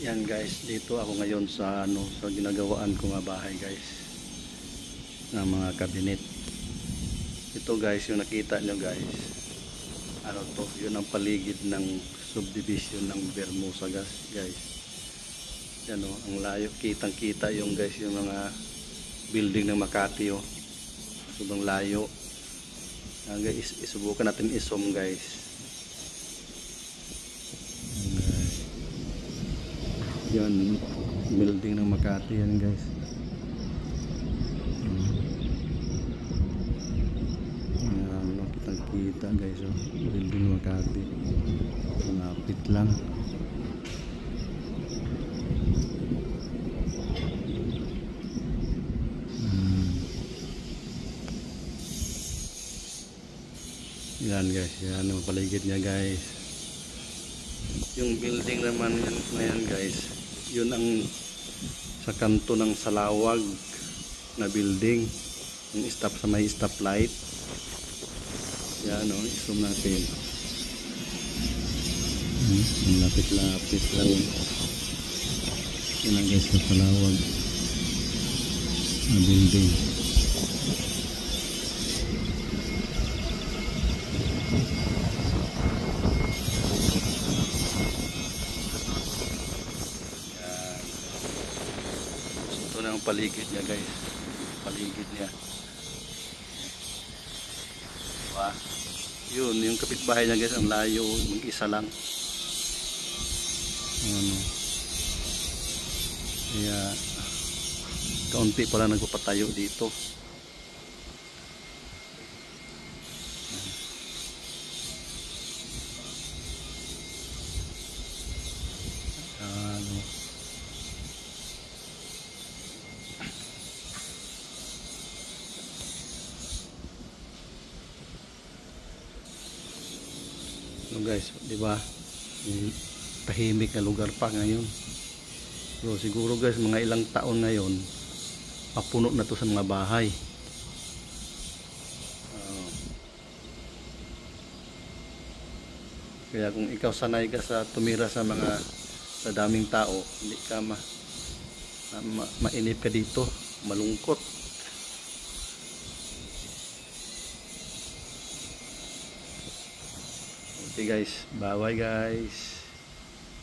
Yan guys, dito ako ngayon sa sa ginagawaan ko nga bahay guys, ng mga kabinet. Ito guys, yung nakita nyo guys, yun ang paligid ng subdivision ng Bermusa guys. Yan ang layo, kitang kita yung guys, yung mga building ng Makati sobrang layo. Guys, isubukan natin isom guys. Yan, building ng Makati yan guys. Yan, kitang kita guys, building ng Makati. Malapit lang. Yan guys, yan ang paligid niya guys. Yung building naman yan guys, yun ang sa kanto ng Salawag na building, yung stop sa may stoplight. Yan i-zoom natin. Lapit lang. Yan ang guys, sa Salawag na building. Ito na ang paligid niya guys, paligid niya. Diba? Yun, yung kapitbahay niya guys, ang layo, mag-isa lang. Kaya kaunti pala nagpapatayo dito. Guys, di ba? Tahimik na lugar pa ngayon. So siguro guys, mga ilang taon ngayon, papuno na to sa mga bahay. Kaya kung ikaw sanay ka sa tumira sa daming tao, hindi ka mainip ka dito, malungkot. Okay guys, bye bye guys.